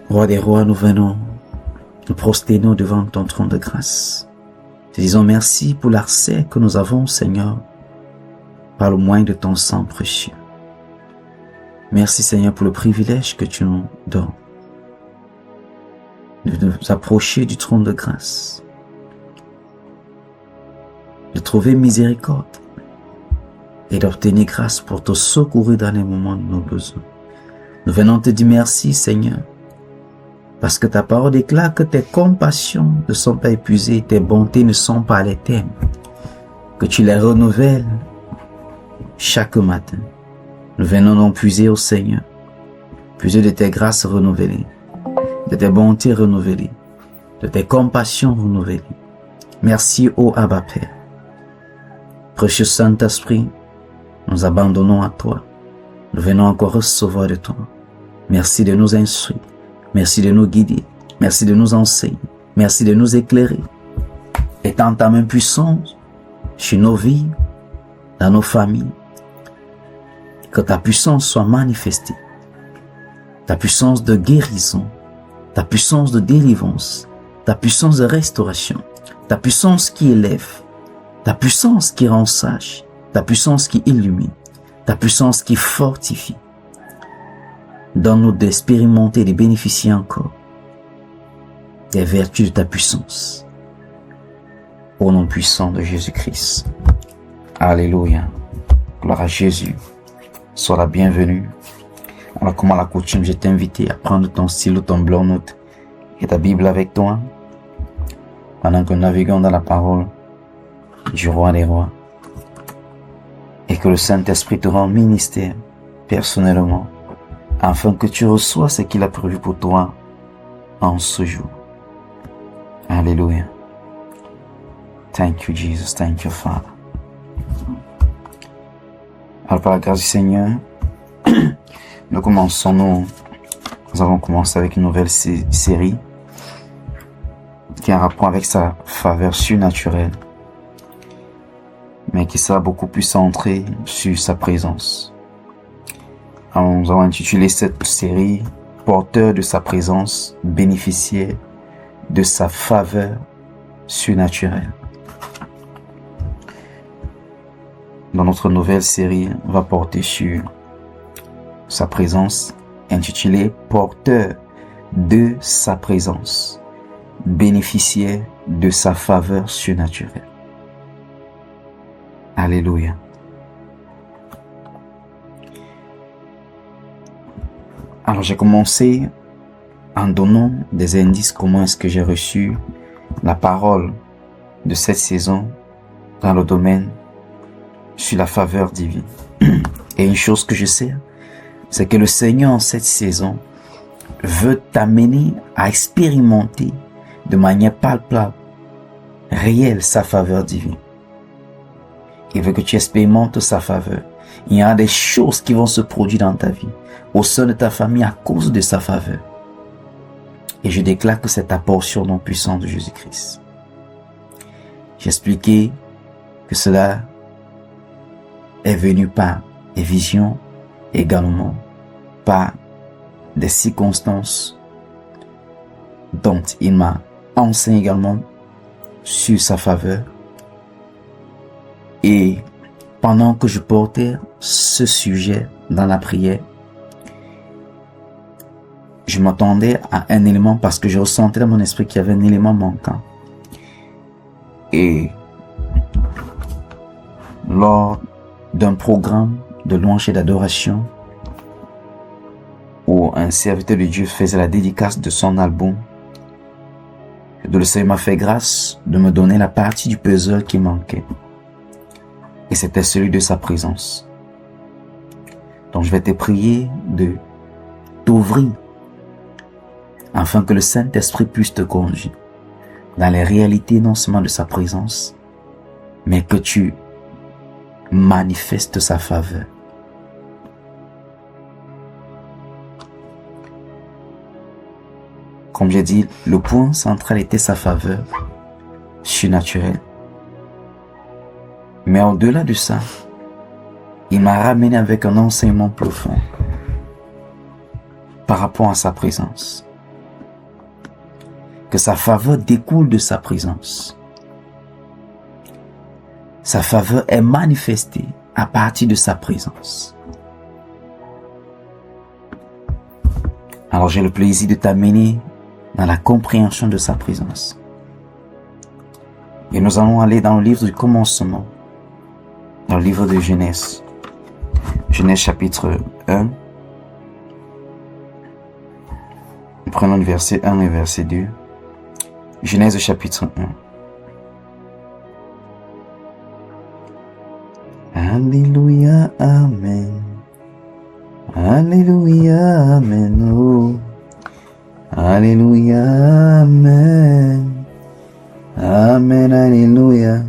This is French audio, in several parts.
Roi des rois, nous venons nous prosterner devant ton trône de grâce. Te disons merci pour l'accès que nous avons, Seigneur, par le moyen de ton sang précieux. Merci, Seigneur, pour le privilège que tu nous donnes de nous approcher du trône de grâce, de trouver miséricorde et d'obtenir grâce pour te secourir dans les moments de nos besoins. Nous venons te dire merci, Seigneur, parce que ta parole déclare que tes compassions ne sont pas épuisées, tes bontés ne sont pas à l'éternel, que tu les renouvelles chaque matin. Nous venons donc puiser au Seigneur, puiser de tes grâces renouvelées, de tes bontés renouvelées, de tes compassions renouvelées. Merci, ô Abba Père. Précieux Saint-Esprit, nous abandonnons à toi. Nous venons encore recevoir de toi. Merci de nous instruire. Merci de nous guider. Merci de nous enseigner. Merci de nous éclairer. Étends ta main puissante sur nos vies, dans nos familles. Que ta puissance soit manifestée. Ta puissance de guérison. Ta puissance de délivrance. Ta puissance de restauration. Ta puissance qui élève. Ta puissance qui rend sage. Ta puissance qui illumine. Ta puissance qui fortifie. Donne-nous d'expérimenter et de bénéficier encore des vertus de ta puissance. Au nom puissant de Jésus-Christ. Alléluia. Gloire à Jésus. Sois la bienvenue. Alors, comme à la coutume, je t'invite à prendre ton stylo, ton bloc-notes et ta Bible avec toi pendant que nous naviguons dans la parole du Roi des Rois. Et que le Saint-Esprit te rende ministère personnellement afin que tu reçoies ce qu'il a prévu pour toi en ce jour. Alléluia. Thank you, Jesus. Thank you, Father. Alors, par la grâce du Seigneur, nous avons commencé avec une nouvelle série qui a un rapport avec sa faveur surnaturelle, mais qui sera beaucoup plus centrée sur sa présence. Alors, nous avons intitulé cette série « Porteur de sa présence, bénéficiaire de sa faveur surnaturelle ». Dans notre nouvelle série, on va porter sur sa présence, intitulée « Porteur de sa présence, bénéficiaire de sa faveur surnaturelle ». Alléluia. Alors, j'ai commencé en donnant des indices comment est-ce que j'ai reçu la parole de cette saison dans le domaine sur la faveur divine. Et une chose que je sais, c'est que le Seigneur en cette saison veut t'amener à expérimenter de manière palpable, réelle, sa faveur divine. Il veut que tu expérimentes sa faveur. Il y a des choses qui vont se produire dans ta vie, au sein de ta famille, à cause de sa faveur. Et je déclare que c'est ta portion non puissante de Jésus-Christ. J'ai expliqué que cela est venu par des visions, également par des circonstances dont il m'a enseigné également sur sa faveur. Et pendant que je portais ce sujet dans la prière, je m'attendais à un élément parce que je ressentais dans mon esprit qu'il y avait un élément manquant. Et lors d'un programme de louange et d'adoration où un serviteur de Dieu faisait la dédicace de son album, le Seigneur m'a fait grâce de me donner la partie du puzzle qui manquait. Et c'était celui de sa présence. Donc je vais te prier de t'ouvrir afin que le Saint-Esprit puisse te conduire dans les réalités non seulement de sa présence, mais que tu manifestes sa faveur. Comme j'ai dit, le point central était sa faveur surnaturelle. Mais au-delà de ça, il m'a ramené avec un enseignement profond par rapport à sa présence. que sa faveur découle de sa présence. Sa faveur est manifestée à partir de sa présence. Alors j'ai le plaisir de t'amener dans la compréhension de sa présence. Et nous allons aller dans le livre du commencement, dans le livre de Genèse. Genèse chapitre 1. Nous prenons le verset 1 et verset 2. Genèse chapitre 1. Alléluia, Amen. Alléluia, Amen. Oh. Alléluia, Amen. Amen, Alléluia.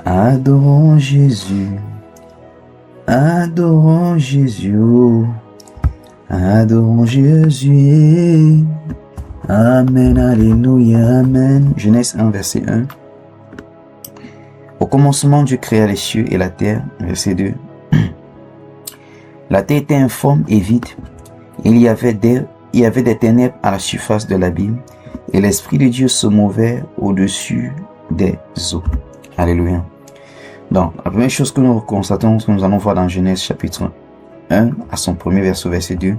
Adorons Jésus. Adorons Jésus. Oh. Adorons Jésus. Amen, Alléluia, Amen. Genèse 1, verset 1. Au commencement, Dieu créa les cieux et la terre. Verset 2. La terre était informe et vide. Il y avait des ténèbres à la surface de l'abîme. Et l'Esprit de Dieu se mouvait au-dessus des eaux. Alléluia. Donc, la première chose que nous constatons, que nous allons voir dans Genèse chapitre 1, à son premier verset, verset 2,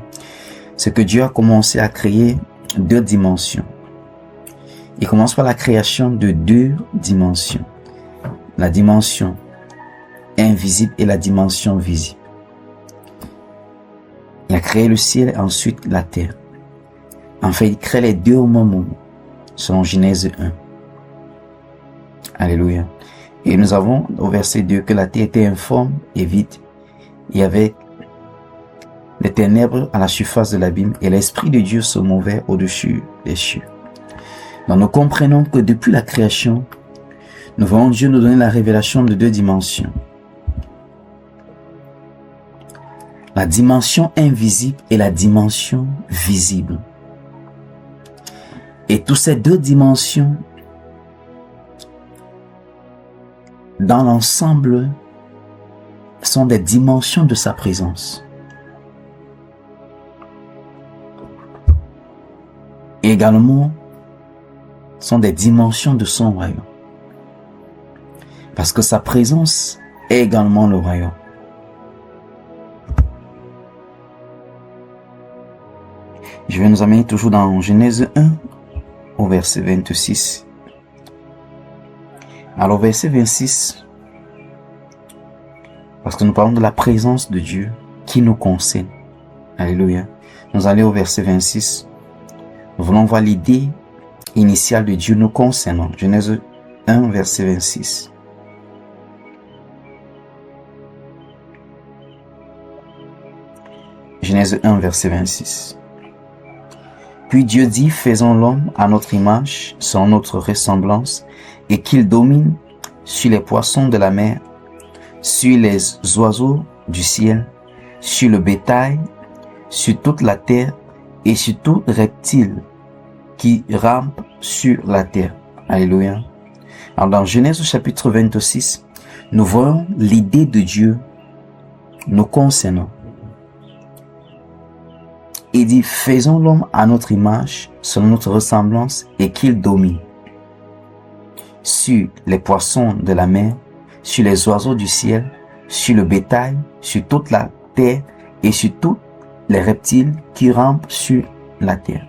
c'est que Dieu a commencé à créer deux dimensions. Il commence par la création de deux dimensions. La dimension invisible et la dimension visible. Il a créé le ciel et ensuite la terre. En fait, il crée les deux au même moment, selon Genèse 1. Alléluia. Et nous avons au verset 2 que la terre était informe et vide. Il y avait des ténèbres à la surface de l'abîme et l'Esprit de Dieu se mouvait au-dessus des cieux. Donc nous comprenons que depuis la création, nous voyons Dieu nous donner la révélation de deux dimensions. La dimension invisible et la dimension visible. Et toutes ces deux dimensions, dans l'ensemble, sont des dimensions de sa présence. Et également, sont des dimensions de son royaume. Parce que sa présence est également le royaume. Je vais nous amener toujours dans Genèse 1, au verset 26. Alors, verset 26, parce que nous parlons de la présence de Dieu qui nous concerne. Alléluia. Nous allons au verset 26. Nous voulons voir l'idée initiale de Dieu nous concernant. Genèse 1, verset 26. Genèse 1, verset 26. Puis Dieu dit, faisons l'homme à notre image, selon notre ressemblance, et qu'il domine sur les poissons de la mer, sur les oiseaux du ciel, sur le bétail, sur toute la terre, et sur tout reptile qui rampe sur la terre. Alléluia. Alors dans Genèse chapitre 26, nous voyons l'idée de Dieu nous concernant. Il dit, faisons l'homme à notre image, selon notre ressemblance, et qu'il domine sur les poissons de la mer, sur les oiseaux du ciel, sur le bétail, sur toute la terre, et sur tous les reptiles qui rampent sur la terre.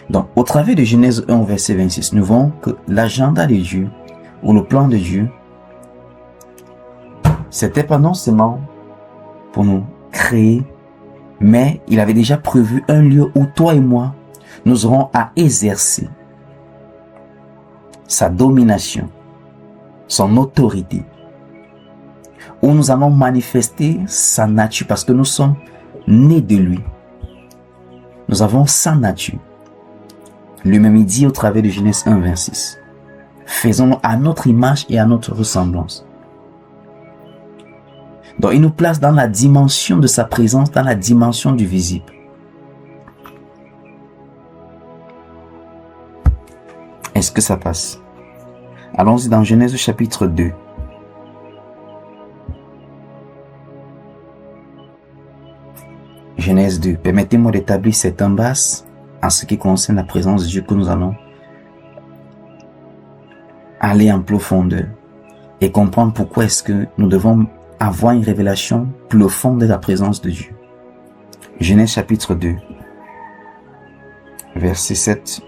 Donc, au travers de Genèse 1, verset 26, nous voyons que l'agenda de Dieu, ou le plan de Dieu, c'était pas non seulement pour nous créer, mais il avait déjà prévu un lieu où toi et moi, nous aurons à exercer sa domination, son autorité, où nous allons manifester sa nature parce que nous sommes nés de lui. Nous avons sa nature. Lui-même il dit au travers de Genèse 1, 26, faisons-nous à notre image et à notre ressemblance. Donc il nous place dans la dimension de sa présence, dans la dimension du visible. Est-ce que ça passe? Allons-y dans Genèse chapitre 2. Genèse 2. Permettez-moi d'établir cette embase en ce qui concerne la présence de Dieu que nous allons aller en profondeur et comprendre pourquoi est-ce que nous devons avoir une révélation profonde de la présence de Dieu. Genèse chapitre 2, verset 7.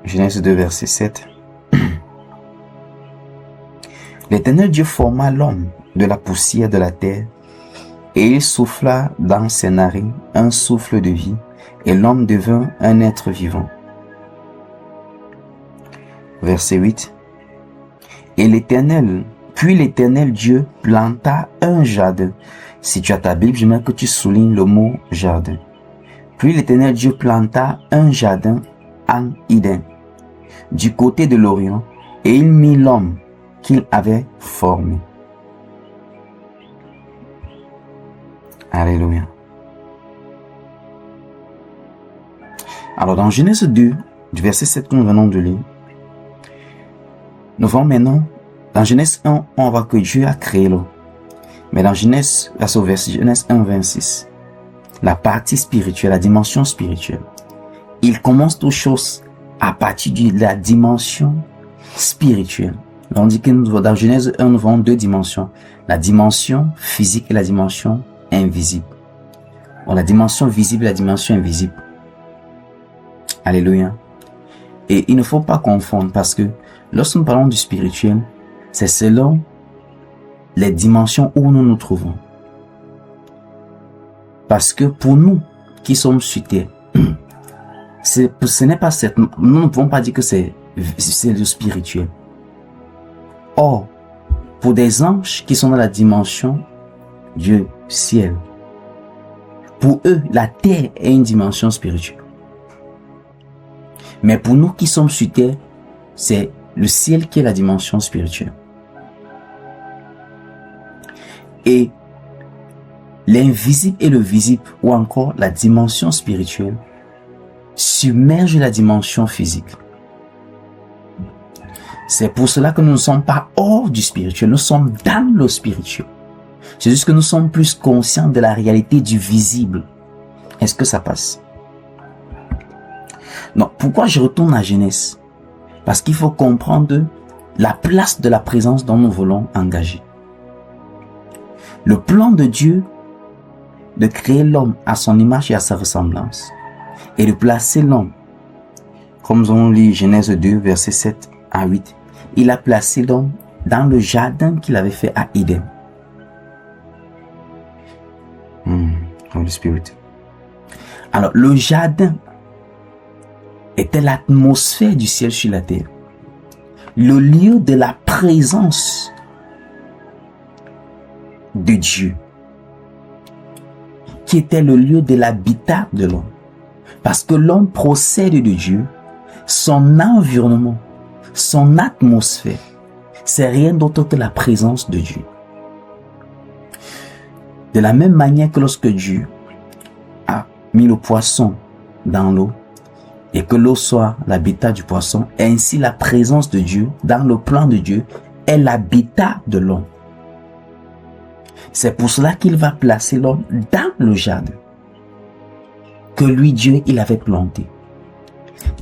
Genèse 2, verset 7. L'Éternel Dieu forma l'homme de la poussière de la terre, et il souffla dans ses narines un souffle de vie, et l'homme devint un être vivant. Verset 8. Puis l'Éternel Dieu planta un jardin. Si tu as ta Bible, j'aimerais que tu soulignes le mot jardin. Puis l'Éternel Dieu planta un jardin en Éden, du côté de l'Orient, et il mit l'homme qu'il avait formé. Alléluia. Alors dans Genèse 2, du verset 7 que nous venons de lire, nous voyons maintenant, dans Genèse 1, on voit que Dieu a créé l'homme. Mais dans Genèse 1, 26, la partie spirituelle, la dimension spirituelle, il commence toutes choses à partir de la dimension spirituelle. On dit que dans Genèse 1, nous voyons deux dimensions. La dimension physique et la dimension invisible. Bon, la dimension visible et la dimension invisible. Alléluia. Et il ne faut pas confondre parce que lorsque nous parlons du spirituel, c'est selon les dimensions où nous nous trouvons. Parce que pour nous qui sommes sur terre, ce n'est pas cette, nous ne pouvons pas dire que c'est le spirituel. Or, pour des anges qui sont dans la dimension du ciel, pour eux, la terre est une dimension spirituelle. Mais pour nous qui sommes sur terre, c'est le ciel qui est la dimension spirituelle. Et l'invisible et le visible, ou encore la dimension spirituelle, submerge la dimension physique. C'est pour cela que nous ne sommes pas hors du spirituel, nous sommes dans le spirituel. C'est juste que nous sommes plus conscients de la réalité du visible. Est-ce que ça passe? Non, pourquoi je retourne à Genèse? Parce qu'il faut comprendre la place de la présence dont nous voulons engager. Le plan de Dieu de créer l'homme à son image et à sa ressemblance et de placer l'homme, comme nous avons lu Genèse 2, versets 7 à 8, il a placé l'homme dans le jardin qu'il avait fait à Éden. Holy Spirit. Alors, le jardin était l'atmosphère du ciel sur la terre, le lieu de la présence de Dieu, qui était le lieu de l'habitat de l'homme. Parce que l'homme procède de Dieu, son environnement, son atmosphère, c'est rien d'autre que la présence de Dieu. De la même manière que lorsque Dieu a mis le poisson dans l'eau, et que l'eau soit l'habitat du poisson, ainsi la présence de Dieu, dans le plan de Dieu, est l'habitat de l'homme. C'est pour cela qu'il va placer l'homme dans le jardin que lui, Dieu, il avait planté.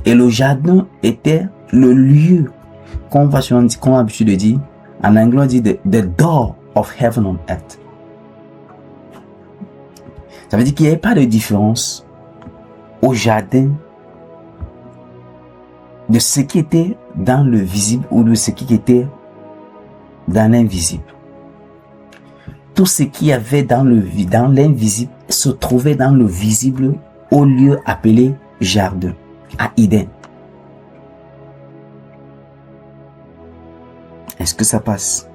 Et le jardin était le lieu qu'on a l'habitude de dire, en anglais on dit the door of heaven on earth. Ça veut dire qu'il n'y avait pas de différence au jardin de ce qui était dans le visible ou de ce qui était dans l'invisible. Tout ce qu'il y avait dans l'invisible se trouvait dans le visible au lieu appelé jardin, à Éden. Est-ce que ça passe?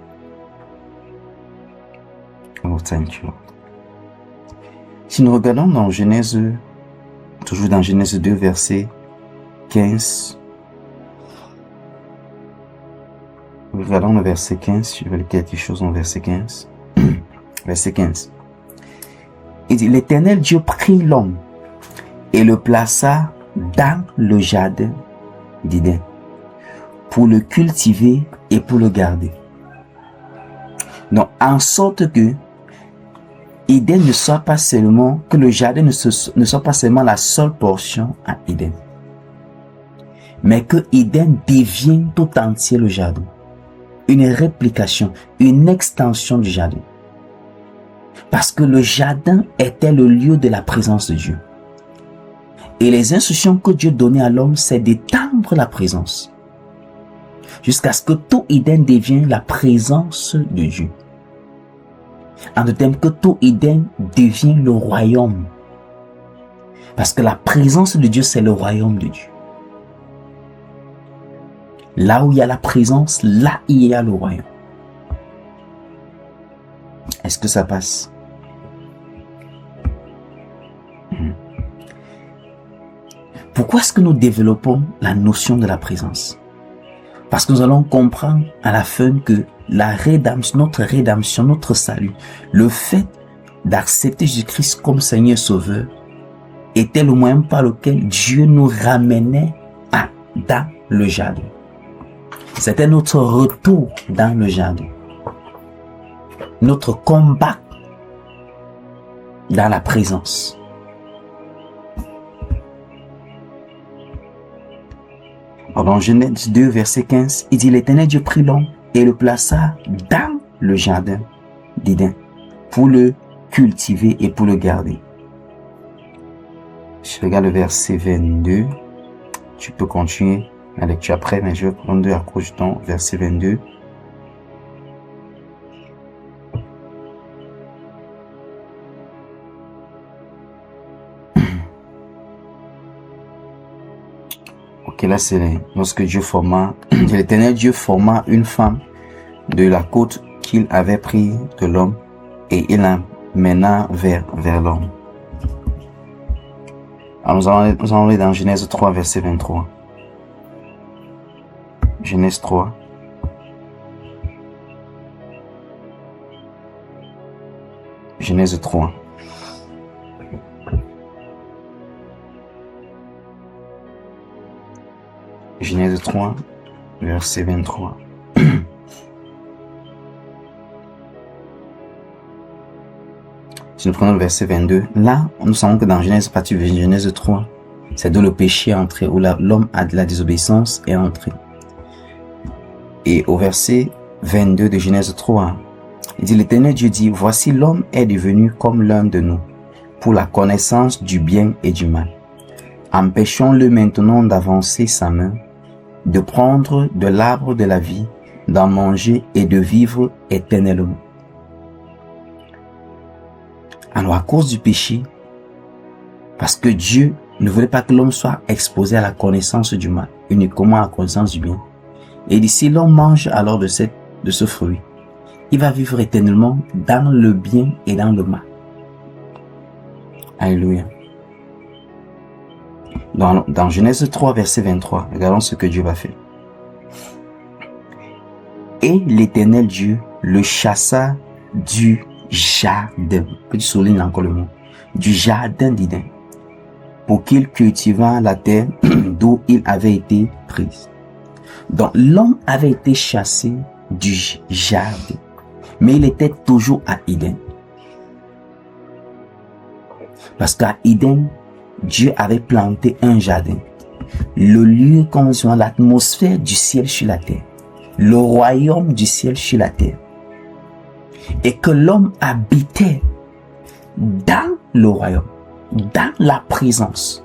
Oh, thank you. Si nous regardons dans Genèse, toujours dans Genèse 2, verset 15, regardons le verset 15, je vais lire quelque chose en verset 15. Verset 15. Il dit, l'Éternel Dieu prit l'homme et le plaça dans le jardin d'Éden pour le cultiver et pour le garder. Donc, en sorte que Éden ne soit pas seulement, que le jardin ne soit pas seulement la seule portion à Éden, mais que Éden devienne tout entier le jardin. Une réplication, une extension du jardin. Parce que le jardin était le lieu de la présence de Dieu. Et les instructions que Dieu donnait à l'homme, c'est d'étendre la présence. Jusqu'à ce que tout Éden devienne la présence de Dieu. En d'autres termes, que tout Éden devienne le royaume. Parce que la présence de Dieu, c'est le royaume de Dieu. Là où il y a la présence, là il y a le royaume. Est-ce que ça passe? Pourquoi est-ce que nous développons la notion de la présence? Parce que nous allons comprendre à la fin que la rédemption, notre salut, le fait d'accepter Jésus-Christ comme Seigneur Sauveur, était le moyen par lequel Dieu nous ramenait dans le jardin. C'était notre retour dans le jardin. Notre combat dans la présence. Dans Genèse 2, verset 15, il dit: l'Éternel Dieu prit l'homme et le plaça dans le jardin d'Éden pour le cultiver et pour le garder. Je regarde le verset 22. Tu peux continuer la lecture après, mais je vais prendre à cause du temps. Verset 22. Ok, là c'est lorsque Dieu forma, l'Éternel Dieu forma une femme de la côte qu'il avait pris de l'homme et il l'amena vers l'homme. Alors nous allons aller dans Genèse 3, verset 23. Genèse 3. Genèse 3. Genèse 3, verset 23. Si nous prenons le verset 22, là, nous savons que dans Genèse, partie de Genèse 3, c'est d'où le péché est entré, où l'homme a de la désobéissance est entré. Et au verset 22 de Genèse 3, il dit: l'Éternel Dieu dit: voici l'homme est devenu comme l'un de nous, pour la connaissance du bien et du mal. Empêchons-le maintenant d'avancer sa main, de prendre de l'arbre de la vie, d'en manger et de vivre éternellement. Alors à cause du péché, parce que Dieu ne voulait pas que l'homme soit exposé à la connaissance du mal, uniquement à la connaissance du bien. Et il dit: si l'homme mange alors de ce fruit, il va vivre éternellement dans le bien et dans le mal. Alléluia. Dans Genèse 3, verset 23, regardons ce que Dieu va faire. Et l'Éternel Dieu le chassa du jardin. Tu soulignes encore le mot. Du jardin d'Éden. Pour qu'il cultivât la terre d'où il avait été pris. Donc l'homme avait été chassé du jardin. Mais il était toujours à Éden. Parce qu'à Éden, Dieu avait planté un jardin. Le lieu conditionne l'atmosphère du ciel sur la terre. Le royaume du ciel sur la terre. Et que l'homme habitait dans le royaume, dans la présence.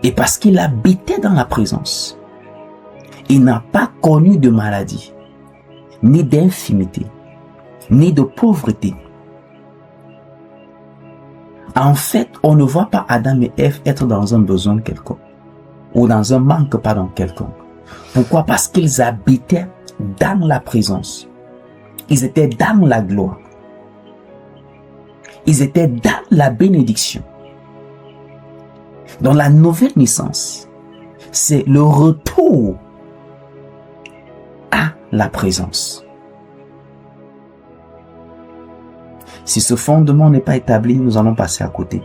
Et parce qu'il habitait dans la présence, il n'a pas connu de maladie, ni d'infimité, ni de pauvreté. En fait, on ne voit pas Adam et Ève être dans un besoin quelconque, ou dans un manque, quelconque. Pourquoi? Parce qu'ils habitaient dans la présence. Ils étaient dans la gloire. Ils étaient dans la bénédiction. Dans la nouvelle naissance, c'est le retour à la présence. Si ce fondement n'est pas établi, nous allons passer à côté.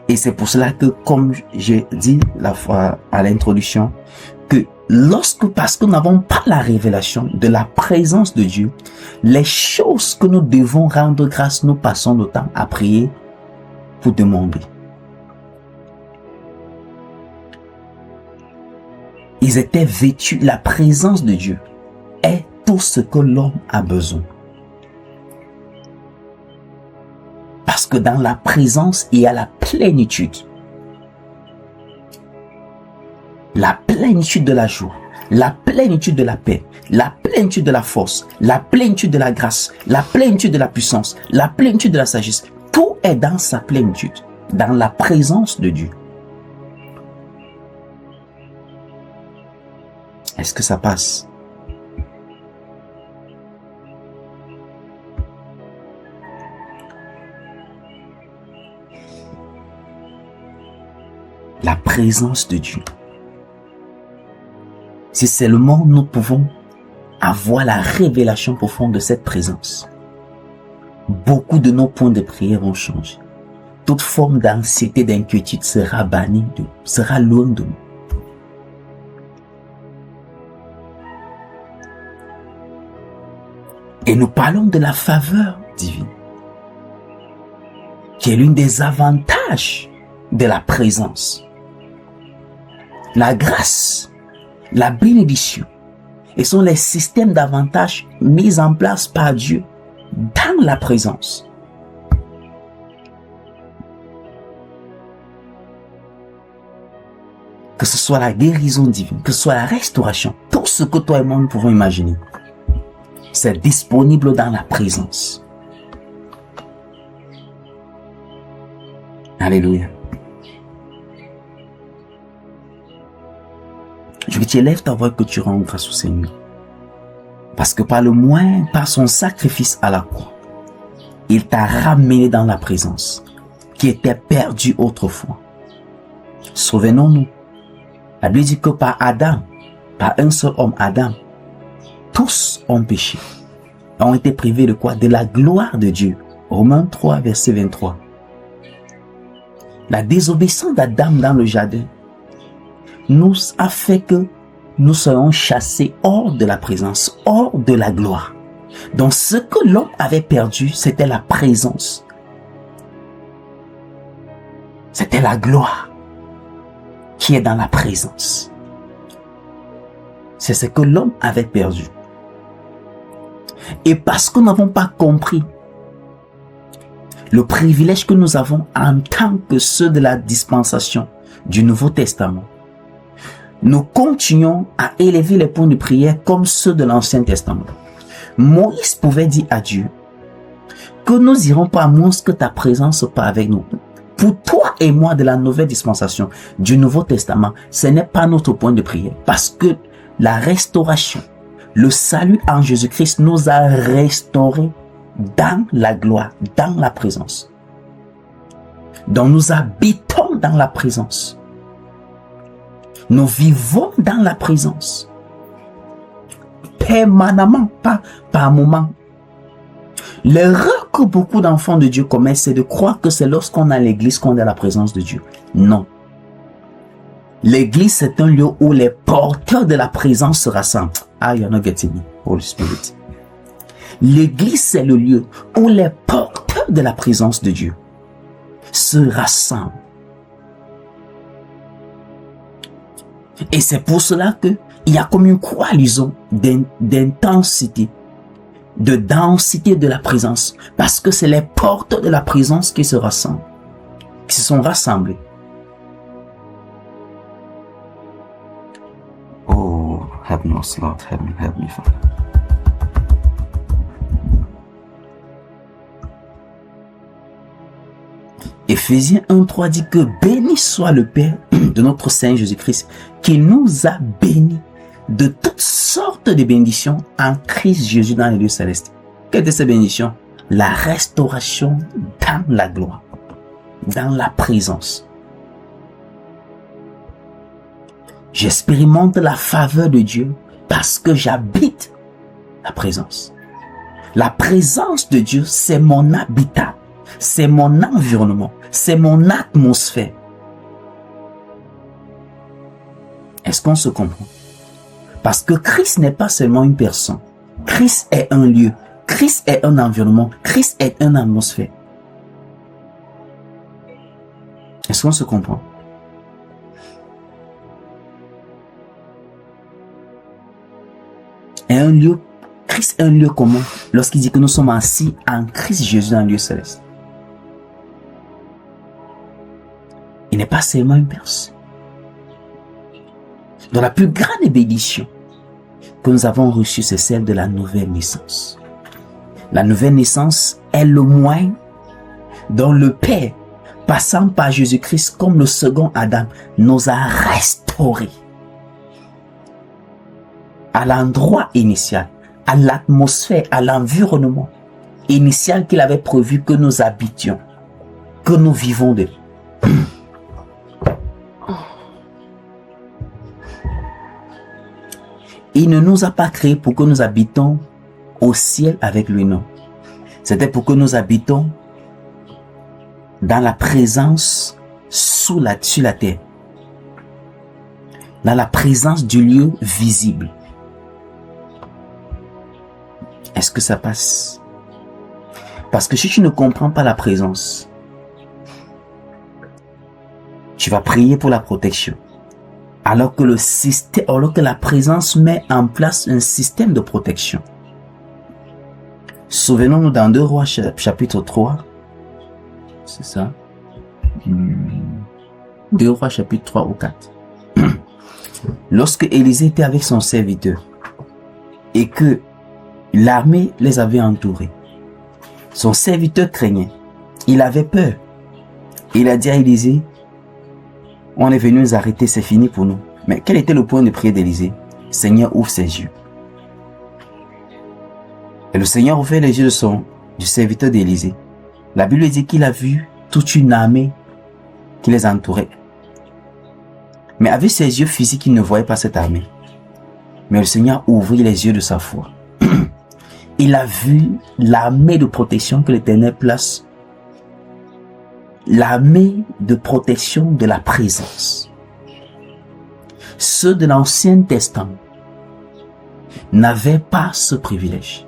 Et c'est pour cela que, comme j'ai dit la fois à l'introduction, que parce que nous n'avons pas la révélation de la présence de Dieu, les choses que nous devons rendre grâce, nous passons le temps à prier pour demander. Ils étaient vêtus, la présence de Dieu est tout ce que l'homme a besoin. Parce que dans la présence, il y a la plénitude. La plénitude de la joie, la plénitude de la paix, la plénitude de la force, la plénitude de la grâce, la plénitude de la puissance, la plénitude de la sagesse. Tout est dans sa plénitude, dans la présence de Dieu. Est-ce que ça passe? La présence de Dieu. Si seulement nous pouvons avoir la révélation profonde de cette présence, beaucoup de nos points de prière vont changer. Toute forme d'anxiété, d'inquiétude sera bannie, sera loin de nous. Et nous parlons de la faveur divine, qui est l'une des avantages de la présence. La grâce, la bénédiction, et sont les systèmes d'avantages mis en place par Dieu dans la présence. Que ce soit la guérison divine, que ce soit la restauration, tout ce que toi et moi nous pouvons imaginer, c'est disponible dans la présence. Alléluia. Je veux que tu élèves ta voix, que tu rends grâce au Seigneur. Parce que par son sacrifice à la croix, il t'a ramené dans la présence qui était perdue autrefois. Souvenons-nous, la Bible dit que par Adam, par un seul homme, Adam, tous ont péché, ont été privés de quoi? De la gloire de Dieu. Romains 3, verset 23. La désobéissance d'Adam dans le jardin nous a fait que nous soyons chassés hors de la présence, hors de la gloire. Donc ce que l'homme avait perdu, c'était la présence. C'était la gloire qui est dans la présence. C'est ce que l'homme avait perdu. Et parce que nous n'avons pas compris le privilège que nous avons en tant que ceux de la dispensation du Nouveau Testament, nous continuons à élever les points de prière comme ceux de l'Ancien Testament. Moïse pouvait dire à Dieu que nous n'irons pas à moins que ta présence soit avec nous. Pour toi et moi de la nouvelle dispensation du Nouveau Testament, ce n'est pas notre point de prière, parce que la restauration, le salut en Jésus-Christ nous a restaurés dans la gloire, dans la présence. Donc nous habitons dans la présence. Nous vivons dans la présence. Permanemment, pas par moment. L'erreur que beaucoup d'enfants de Dieu commettent, c'est de croire que c'est lorsqu'on a l'église qu'on a la présence de Dieu. Non. L'église, c'est un lieu où les porteurs de la présence se rassemblent. Ah, you're not getting me, Holy Spirit. L'église, c'est le lieu où les porteurs de la présence de Dieu se rassemblent. Et c'est pour cela qu'il y a comme une coalition d'intensité, de densité de la présence. Parce que c'est les porteurs de la présence qui se rassemblent, qui se sont rassemblés. Oh, have mercy, Lord, help me, Father. Éphésiens 1:3 dit que béni soit le Père de notre Seigneur Jésus-Christ, qui nous a bénis de toutes sortes de bénédictions en Christ Jésus dans les lieux célestes. Quelle est cette bénédiction? La restauration dans la gloire, dans la présence. J'expérimente la faveur de Dieu parce que j'habite la présence. La présence de Dieu, c'est mon habitat. C'est mon environnement, c'est mon atmosphère. Est-ce qu'on se comprend? Parce que Christ n'est pas seulement une personne. Christ est un lieu. Christ est un environnement. Christ est une atmosphère. Est-ce qu'on se comprend? Et un lieu, Christ est un lieu commun lorsqu'il dit que nous sommes assis en Christ Jésus dans un lieu céleste. Il n'est pas seulement une personne. Donc la plus grande bénédiction que nous avons reçue, c'est celle de la nouvelle naissance. La nouvelle naissance est le moyen dont le Père, passant par Jésus-Christ comme le second Adam, nous a restaurés à l'endroit initial, à l'atmosphère, à l'environnement initial qu'il avait prévu que nous habitions, que nous vivons de. Il ne nous a pas créés pour que nous habitons au ciel avec lui, non. C'était pour que nous habitons dans la présence sur la terre. Dans la présence du lieu visible. Est-ce que ça passe? Parce que si tu ne comprends pas la présence, tu vas prier pour la protection. Alors que la présence met en place un système de protection. Souvenons-nous dans 2 Rois chapitre 3. C'est ça. 2 Rois chapitre 3 ou 4. Lorsque Élisée était avec son serviteur et que l'armée les avait entourés, son serviteur craignait. Il avait peur. Il a dit à Élisée, on est venu nous arrêter, c'est fini pour nous. Mais quel était le point de prière d'Élisée? Seigneur, ouvre ses yeux. Et le Seigneur ouvrait les yeux du serviteur d'Élisée. La Bible dit qu'il a vu toute une armée qui les entourait. Mais avec ses yeux physiques, il ne voyait pas cette armée. Mais le Seigneur ouvrit les yeux de sa foi. Il a vu l'armée de protection que l'Éternel place. L'armée de protection de la présence. Ceux de l'Ancien Testament n'avaient pas ce privilège.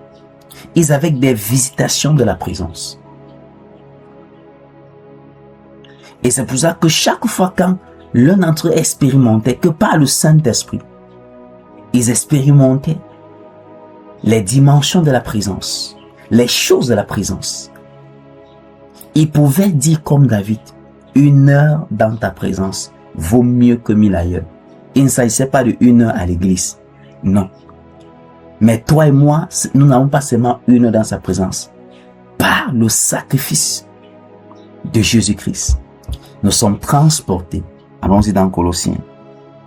Ils avaient des visitations de la présence. Et c'est pour ça que chaque fois quand l'un d'entre eux expérimentait que par le Saint-Esprit, ils expérimentaient les dimensions de la présence, les choses de la présence. Ils pouvaient dire comme David, 1 heure dans ta présence vaut mieux que 1000 ailleurs. Il ne s'agissait pas de 1 heure à l'église. Non. Mais toi et moi, nous n'avons pas seulement 1 heure dans sa présence. Par le sacrifice de Jésus-Christ, nous sommes transportés. Allons-y dans Colossiens.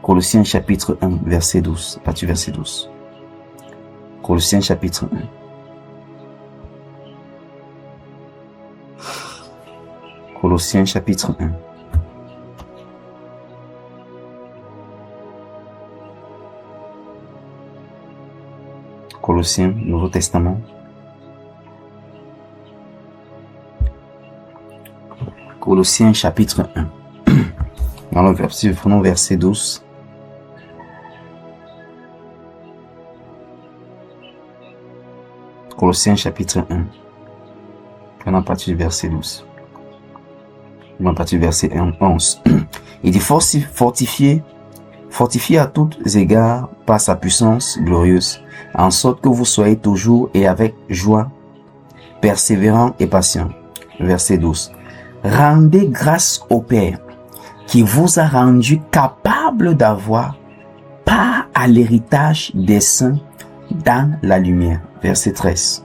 Colossiens chapitre 1, verset 12. Partie verset 12. Colossiens chapitre 1. Colossiens chapitre 1. Colossiens, Nouveau Testament. Colossiens chapitre 1. Dans le verset 12. Colossiens chapitre 1. On a parti du verset 12. On a parti du verset 11. Il dit fortifiez à tous égards par sa puissance glorieuse, en sorte que vous soyez toujours et avec joie, persévérants et patients. Verset 12. Rendez grâce au Père, qui vous a rendu capable d'avoir part à l'héritage des saints dans la lumière. Verset 13.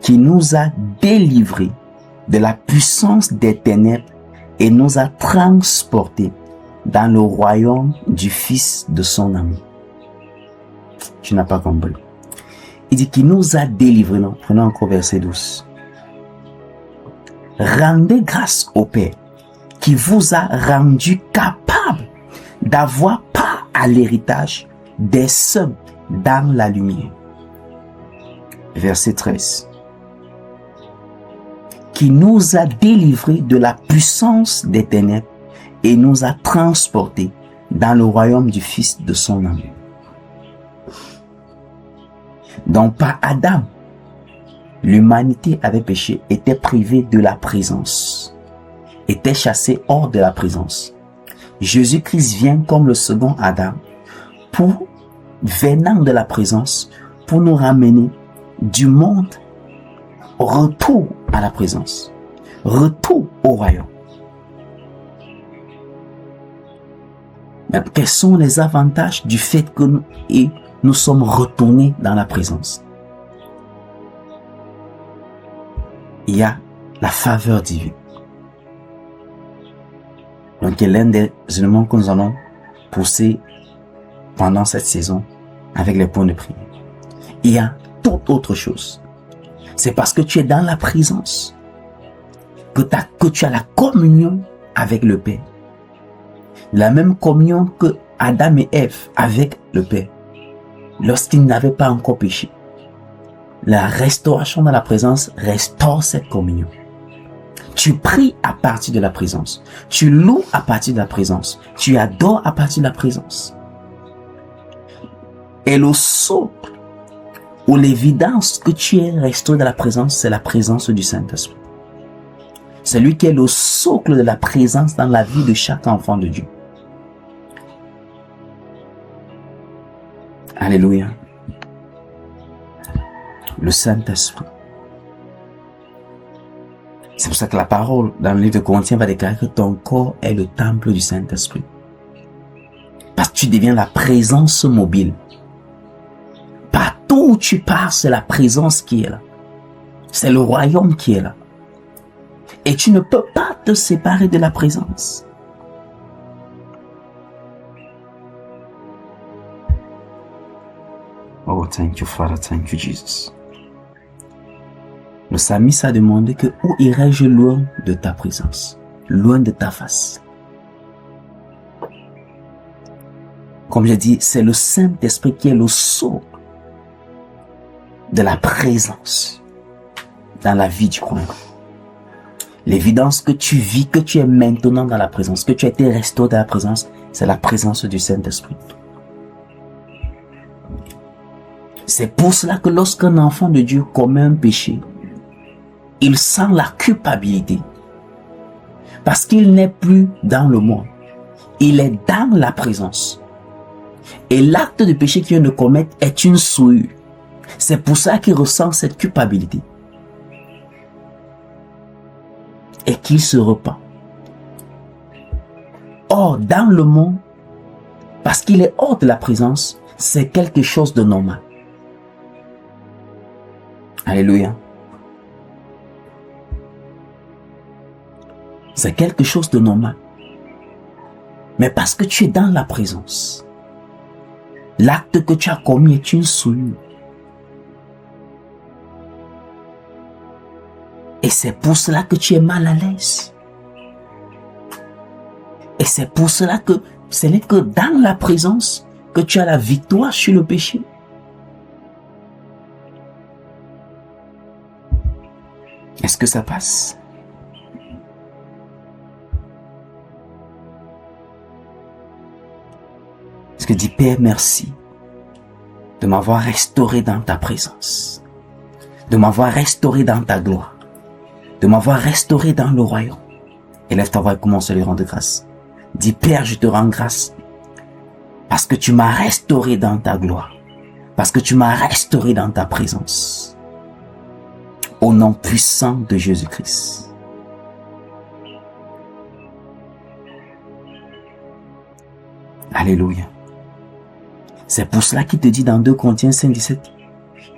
Qui nous a délivrés de la puissance des ténèbres et nous a transportés dans le royaume du Fils de son amour. Tu n'as pas compris. Il dit qu'il nous a délivrés. Non, prenons encore verset 12. Rendez grâce au Père qui vous a rendu capable d'avoir part à l'héritage des saints dans la lumière. Verset 13. Qui nous a délivrés de la puissance des ténèbres et nous a transportés dans le royaume du Fils de son amour. Donc par Adam, l'humanité avait péché, était privée de la présence, était chassée hors de la présence. Jésus-Christ vient comme le second Adam, venant de la présence, pour nous ramener du monde retour à la présence, retour au royaume. Mais quels sont les avantages du fait que nous sommes retournés dans la présence? Il y a la faveur divine. Donc, c'est l'un des éléments que nous allons pousser pendant cette saison avec les points de prière. Il y a toute autre chose. C'est parce que tu es dans la présence que tu as la communion avec le Père. La même communion que Adam et Ève avec le Père lorsqu'ils n'avaient pas encore péché. La restauration dans la présence restaure cette communion. Tu pries à partir de la présence. Tu loues à partir de la présence. Tu adores à partir de la présence. Et le socle ou l'évidence que tu es restauré dans la présence, c'est la présence du Saint-Esprit. C'est lui qui est le socle de la présence dans la vie de chaque enfant de Dieu. Alléluia. Le Saint-Esprit. C'est pour ça que la parole dans le livre de Corinthiens va déclarer que ton corps est le temple du Saint-Esprit. Parce que tu deviens la présence mobile. Partout où tu pars, c'est la présence qui est là. C'est le royaume qui est là. Et tu ne peux pas te séparer de la présence. Oh, thank you, Father. Thank you, Jesus. Le psalmiste a demandé que où irais-je loin de ta présence, loin de ta face. Comme je dis, c'est le Saint-Esprit qui est le socle de la présence dans la vie du croyant. L'évidence que tu vis, que tu es maintenant dans la présence, que tu as été restauré dans la présence, c'est la présence du Saint-Esprit. C'est pour cela que lorsqu'un enfant de Dieu commet un péché, il sent la culpabilité. Parce qu'il n'est plus dans le monde. Il est dans la présence. Et l'acte de péché qu'il vient de commettre est une souillure. C'est pour ça qu'il ressent cette culpabilité. Et qu'il se repent. Or, dans le monde, parce qu'il est hors de la présence, c'est quelque chose de normal. Alléluia. C'est quelque chose de normal. Mais parce que tu es dans la présence, l'acte que tu as commis est une souillure. Et c'est pour cela que tu es mal à l'aise. Et c'est pour cela que ce n'est que dans la présence que tu as la victoire sur le péché. Est-ce que ça passe? Est-ce que dis Père, merci de m'avoir restauré dans ta présence, de m'avoir restauré dans ta gloire, de m'avoir restauré dans le royaume. Élève ta voix et commence à lui rendre grâce. Dis Père, je te rends grâce parce que tu m'as restauré dans ta gloire, parce que tu m'as restauré dans ta présence. Au nom puissant de Jésus-Christ. Alléluia. C'est pour cela qu'il te dit dans 2 Corinthiens 5:17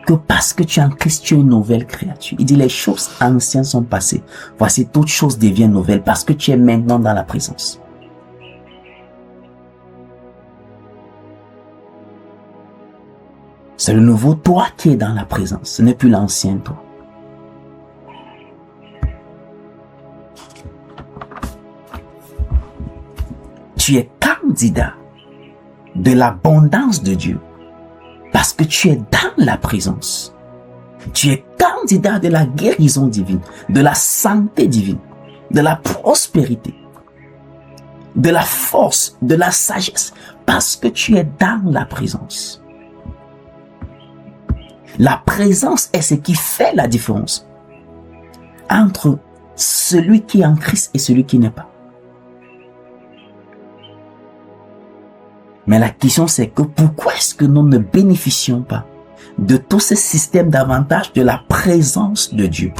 que parce que tu es en Christ, tu es une nouvelle créature. Il dit les choses anciennes sont passées. Voici toutes choses deviennent nouvelles parce que tu es maintenant dans la présence. C'est le nouveau toi qui est dans la présence. Ce n'est plus l'ancien toi. Tu es candidat de l'abondance de Dieu parce que tu es dans la présence. Tu es candidat de la guérison divine, de la santé divine, de la prospérité. de la force, de la sagesse, parce que tu es dans la présence. La présence est ce qui fait la différence entre celui qui est en Christ et celui qui n'est pas. Mais la question c'est que pourquoi est-ce que nous ne bénéficions pas de tous ces systèmes d'avantages de la présence de Dieu?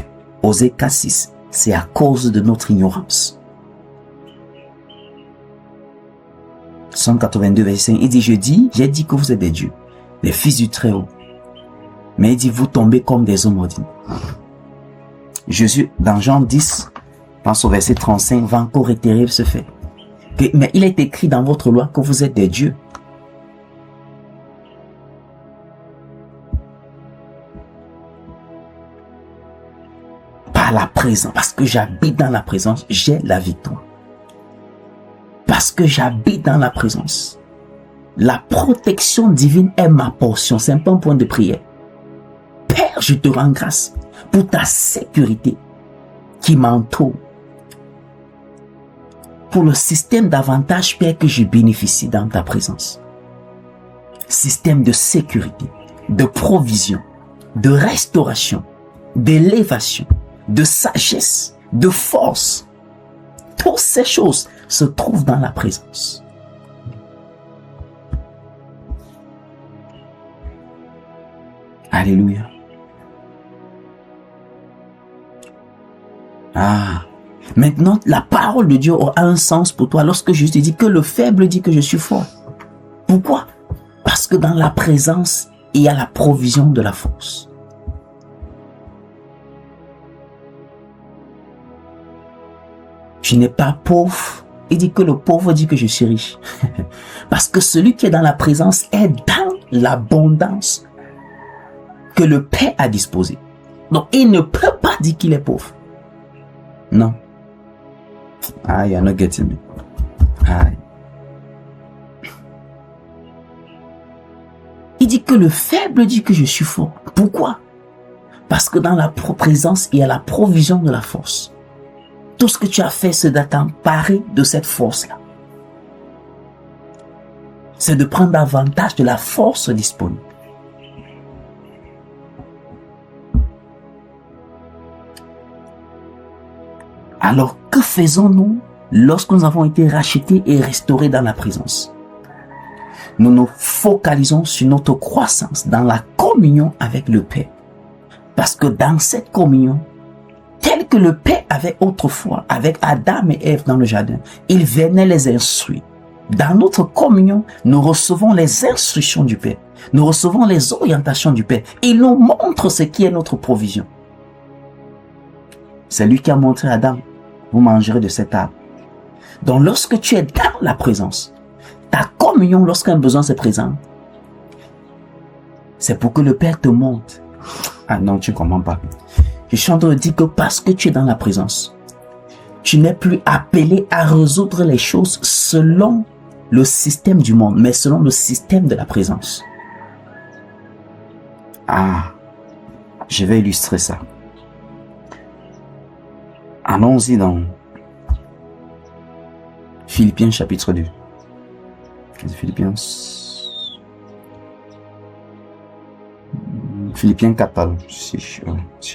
Osée 4:6, c'est à cause de notre ignorance. Psaume 82, verset 5, il dit, j'ai dit que vous êtes des dieux, les fils du Très-Haut. Mais il dit, vous tombez comme des hommes ordinaires. Jésus, dans Jean 10, pense au verset 35, va encore réitérer ce fait. Mais il est écrit dans votre loi que vous êtes des dieux. Par la présence, parce que j'habite dans la présence, j'ai la victoire. Parce que j'habite dans la présence. La protection divine est ma portion. C'est un point de prière. Père, je te rends grâce pour ta sécurité qui m'entoure. Pour le système d'avantages, Père, que je bénéficie dans ta présence. Système de sécurité, de provision, de restauration, d'élévation, de sagesse, de force. Toutes ces choses se trouvent dans la présence. Alléluia. Maintenant, la parole de Dieu aura un sens pour toi lorsque Jésus te dit que le faible dit que je suis fort. Pourquoi? Parce que dans la présence, il y a la provision de la force. Je n'ai pas pauvre. Il dit que le pauvre dit que je suis riche. Parce que celui qui est dans la présence est dans l'abondance que le Père a disposé. Donc, il ne peut pas dire qu'il est pauvre. Non. You're not getting me. Il dit que le faible dit que je suis fort. Pourquoi? Parce que dans la présence, il y a la provision de la force. Tout ce que tu as fait, c'est d'emparer de cette force-là. C'est de prendre avantage de la force disponible. Alors, que faisons-nous lorsque nous avons été rachetés et restaurés dans la présence? Nous nous focalisons sur notre croissance dans la communion avec le Père. Parce que dans cette communion, telle que le Père avait autrefois avec Adam et Ève dans le jardin, il venait les instruire. Dans notre communion, nous recevons les instructions du Père. Nous recevons les orientations du Père. Il nous montre ce qui est notre provision. C'est lui qui a montré à Adam, vous mangerez de cet arbre. Donc lorsque tu es dans la présence, ta communion, lorsqu'un besoin se présente, c'est pour que le Père te montre. Non, tu ne comprends pas. Je suis en train de dire que parce que tu es dans la présence, tu n'es plus appelé à résoudre les choses selon le système du monde, mais selon le système de la présence. Je vais illustrer ça. Allons-y dans Philippiens chapitre 2. Philippiens 4, pardon. Si je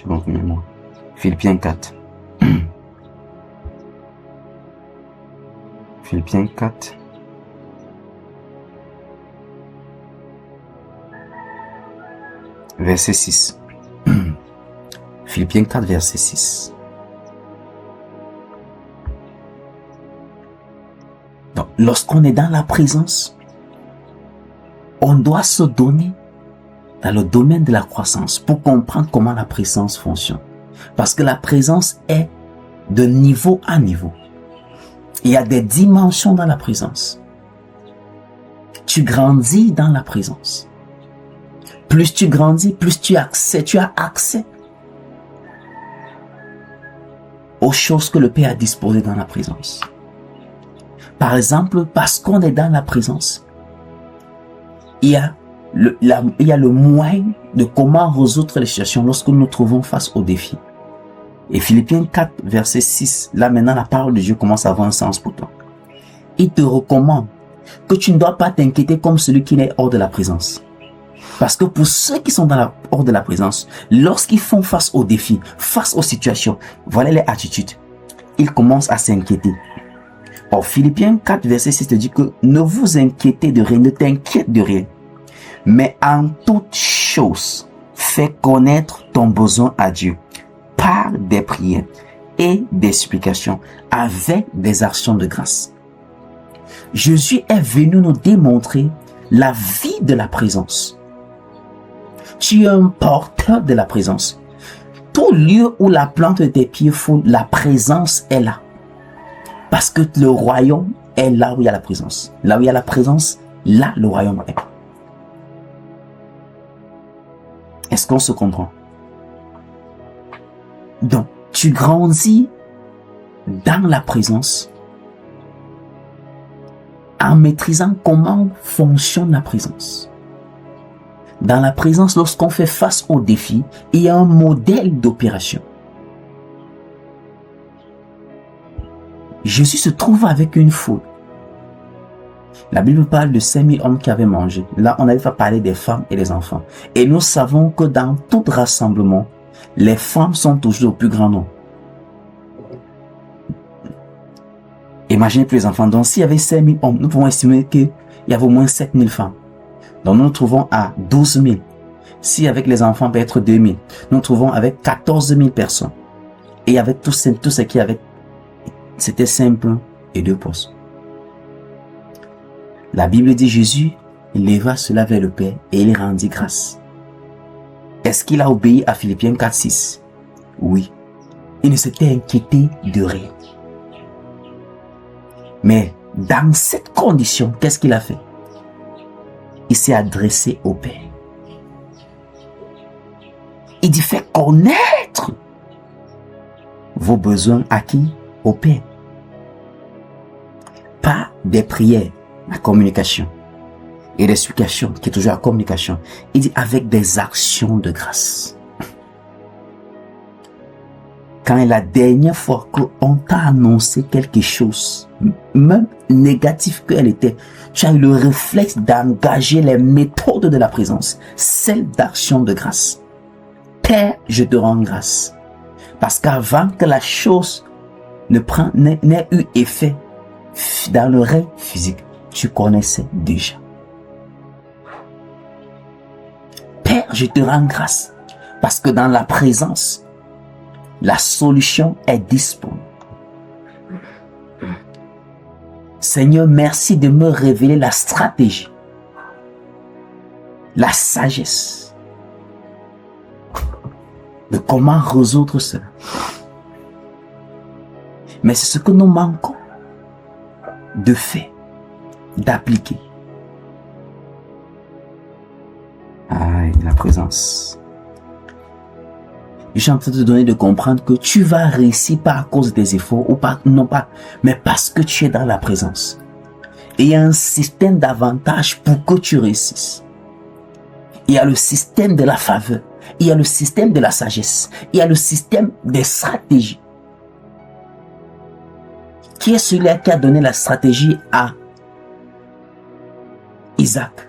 bon de mémoire. Philippiens 4. Philippiens 4. Verset 6. Philippiens 4, verset 6. Donc, lorsqu'on est dans la présence, on doit se donner dans le domaine de la croissance pour comprendre comment la présence fonctionne. Parce que la présence est de niveau à niveau. Il y a des dimensions dans la présence. Tu grandis dans la présence. Plus tu grandis, plus tu as accès aux choses que le Père a disposées dans la présence. Par exemple, parce qu'on est dans la présence, il y a le moyen de comment résoudre les situations lorsque nous nous trouvons face aux défis. Et Philippiens 4, verset 6, là maintenant la parole de Dieu commence à avoir un sens pour toi. il te recommande que tu ne dois pas t'inquiéter comme celui qui est hors de la présence. Parce que pour ceux qui sont hors de la présence, lorsqu'ils font face aux défis, face aux situations, voilà les attitudes. Ils commencent à s'inquiéter. Or, Philippiens 4, verset 6 te dit que ne vous inquiétez de rien, ne t'inquiète de rien. Mais en toute chose, fais connaître ton besoin à Dieu par des prières et des supplications avec des actions de grâce. Jésus est venu nous démontrer la vie de la présence. Tu es un porteur de la présence. Tout lieu où la plante de tes pieds foule, la présence est là. Parce que le royaume est là où il y a la présence. Là où il y a la présence, là le royaume est. Est-ce qu'on se comprend? Donc, tu grandis dans la présence en maîtrisant comment fonctionne la présence. Dans la présence, lorsqu'on fait face aux défis, il y a un modèle d'opération. Jésus se trouve avec une foule. La Bible parle de 5000 hommes qui avaient mangé. Là, on avait pas parlé des femmes et des enfants. Et nous savons que dans tout rassemblement, les femmes sont toujours au plus grand nombre. Imaginez plus les enfants. Donc, s'il y avait 5000 hommes, nous pouvons estimer qu'il y avait au moins 7000 femmes. Donc, nous nous trouvons à 12 000. Si avec les enfants, peut être 2000. Nous nous trouvons avec 14 000 personnes. Et avec tout ce qui avait, c'était simple et deux postes. La Bible dit Jésus, il leva cela vers le Père et il rendit grâce. Est-ce qu'il a obéi à Philippiens 4, 6? Oui. Il ne s'était inquiété de rien. Mais dans cette condition, qu'est-ce qu'il a fait? Il s'est adressé au Père. Il dit, fais connaître vos besoins à qui? Au Père. Pas des prières, la communication. Et des supplications, qui est toujours la communication. Il dit, avec des actions de grâce. Quand la dernière fois qu'on t'a annoncé quelque chose, même négatif qu'elle était, tu as eu le réflexe d'engager les méthodes de la présence, celles d'action de grâce. Père, je te rends grâce. Parce qu'avant que la chose n'ait eu effet dans le règne physique, tu connaissais déjà. Père, je te rends grâce. Parce que dans la présence, la solution est disponible. Seigneur, merci de me révéler la stratégie, la sagesse de comment résoudre cela. Mais c'est ce que nous manquons de faire, d'appliquer. La présence. Je suis en train de te donner de comprendre que tu vas réussir pas à cause de tes efforts ou pas, non pas, mais parce que tu es dans la présence. Et il y a un système d'avantages pour que tu réussisses. Il y a le système de la faveur. Il y a le système de la sagesse. Il y a le système des stratégies. Qui est celui qui a donné la stratégie à Isaac?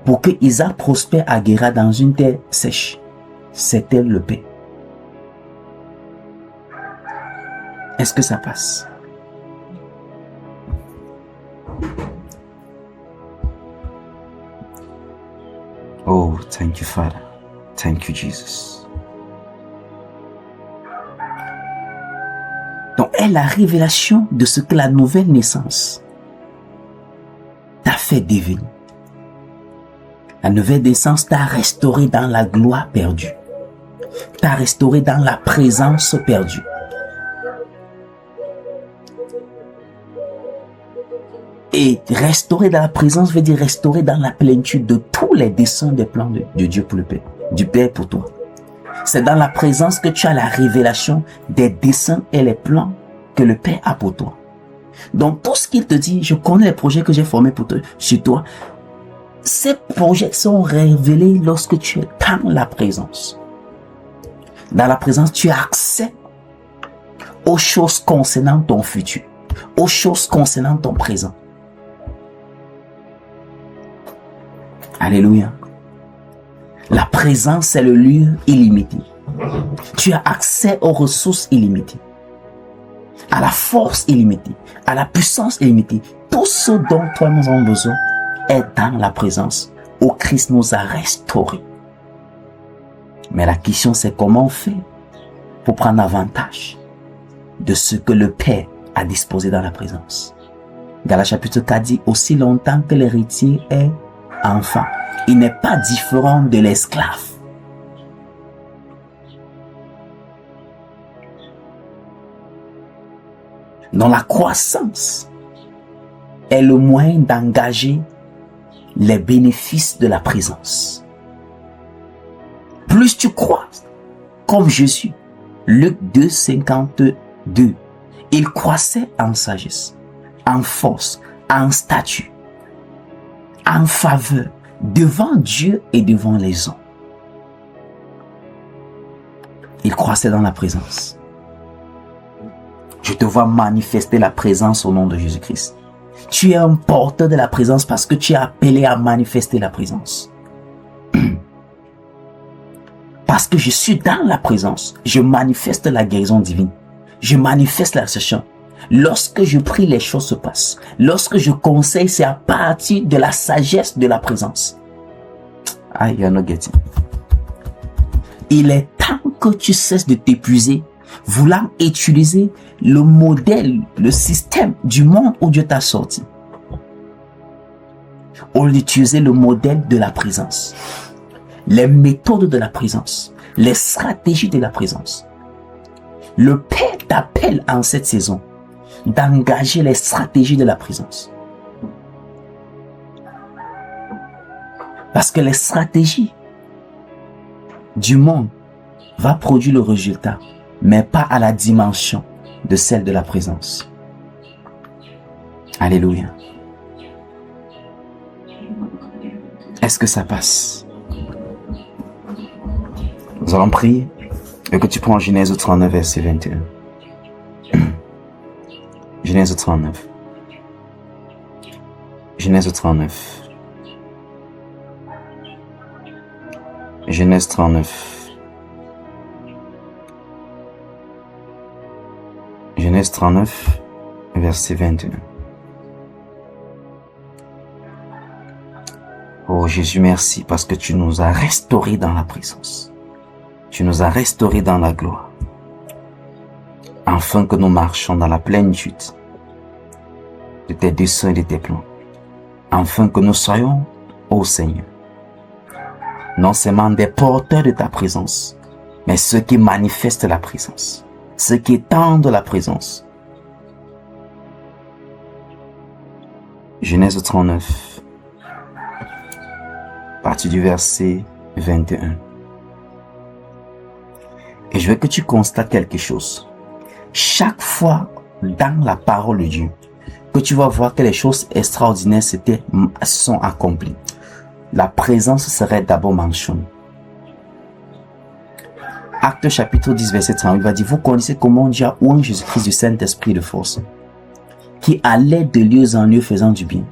Pour que Isaac prospère à Guéra dans une terre sèche. C'était le Père. Est-ce que ça passe? Oh, thank you, Father. Thank you, Jesus. Donc, est la révélation de ce que la nouvelle naissance t'a fait devenir. La nouvelle naissance t'a restauré dans la gloire perdue. T'a restauré dans la présence perdue. Et restaurer dans la présence veut dire restaurer dans la plénitude de tous les desseins des plans de Dieu pour le Père, du Père pour toi. C'est dans la présence que tu as la révélation des desseins et les plans que le Père a pour toi. Donc tout ce qu'il te dit, je connais les projets que j'ai formés pour toi, sur toi. Ces projets sont révélés lorsque tu es dans la présence. Dans la présence, tu as accès aux choses concernant ton futur. aux choses concernant ton présent. Alléluia. La présence est le lieu illimité. Tu as accès aux ressources illimitées, à la force illimitée, à la puissance illimitée. Tout ce dont toi nous avons besoin est dans la présence où Christ nous a restaurés. Mais la question, c'est comment on fait pour prendre avantage de ce que le Père a disposé dans la présence. Galates chapitre 4 dit, aussi longtemps que l'héritier est enfant, il n'est pas différent de l'esclave. Donc la croissance est le moyen d'engager les bénéfices de la présence. Plus tu crois comme Jésus, Luc 2, 52, il croissait en sagesse, en force, en statut, en faveur, devant Dieu et devant les hommes. Il croissait dans la présence. Je te vois manifester la présence au nom de Jésus-Christ. Tu es un porteur de la présence parce que tu es appelé à manifester la présence. Parce que je suis dans la présence, je manifeste la guérison divine. Je manifeste la récession. Lorsque je prie, les choses se passent. Lorsque je conseille, c'est à partir de la sagesse de la présence. Ah, you're not getting. Il est temps que tu cesses de t'épuiser, voulant utiliser le modèle, le système du monde où Dieu t'a sorti. Au lieu d'utiliser le modèle de la présence, les méthodes de la présence, les stratégies de la présence. Le Père t'appelle en cette saison d'engager les stratégies de la présence. Parce que les stratégies du monde vont produire le résultat, mais pas à la dimension de celle de la présence. Alléluia. Est-ce que ça passe? Nous allons prier et que tu prends Genèse 39, verset 21. Genèse 39. Genèse 39. Genèse 39. Genèse 39, verset 21. Oh Jésus, merci parce que tu nous as restaurés dans la présence. Tu nous as restaurés dans la gloire. Afin que nous marchions dans la plénitude de tes desseins et de tes plans. Afin que nous soyons, ô Seigneur, non seulement des porteurs de ta présence, mais ceux qui manifestent la présence, ceux qui étendent la présence. Genèse 39, partie du verset 21. Et je veux que tu constates quelque chose. Chaque fois dans la parole de Dieu, que tu vas voir que les choses extraordinaires sont accomplies, la présence serait d'abord mentionnée. Acte chapitre 10, verset 38 va dire, vous connaissez comment Dieu a oint Jésus-Christ du Saint-Esprit de force, qui allait de lieu en lieu faisant du bien,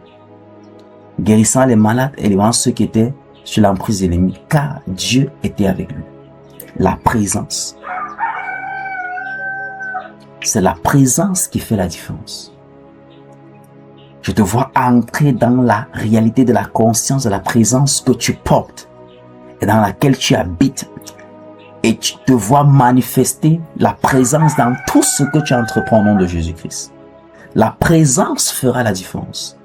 guérissant les malades et livrant ceux qui étaient sur l'emprise de l'ennemi, car Dieu était avec lui. La présence. C'est la présence qui fait la différence. Je te vois entrer dans la réalité de la conscience de la présence que tu portes et dans laquelle tu habites. Et tu te vois manifester la présence dans tout ce que tu entreprends au nom de Jésus-Christ. La présence fera la différence.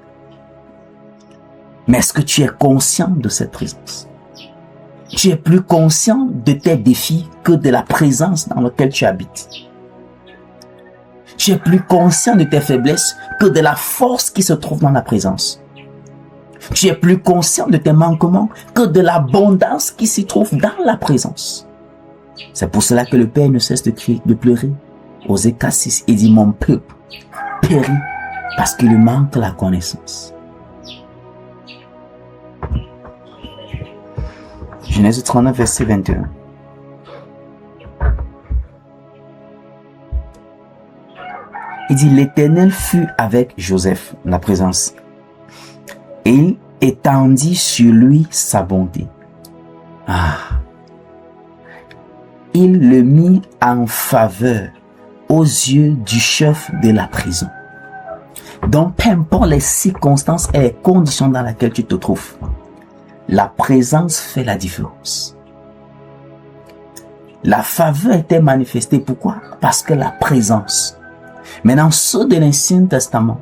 Mais est-ce que tu es conscient de cette présence? Tu es plus conscient de tes défis que de la présence dans laquelle tu habites. Tu es plus conscient de tes faiblesses que de la force qui se trouve dans la présence. Tu es plus conscient de tes manquements que de l'abondance qui s'y trouve dans la présence. C'est pour cela que le Père ne cesse de crier, de pleurer. Osée 4:6 et dit, mon peuple périt parce qu'il lui manque la connaissance. Genèse 39, verset 21. Il dit, l'Éternel fut avec Joseph, la présence, et il étendit sur lui sa bonté. Il le mit en faveur aux yeux du chef de la prison. Donc, peu importe les circonstances et les conditions dans lesquelles tu te trouves, la présence fait la différence. La faveur était manifestée. Pourquoi? Parce que la présence. Maintenant, ceux de l'Ancien Testament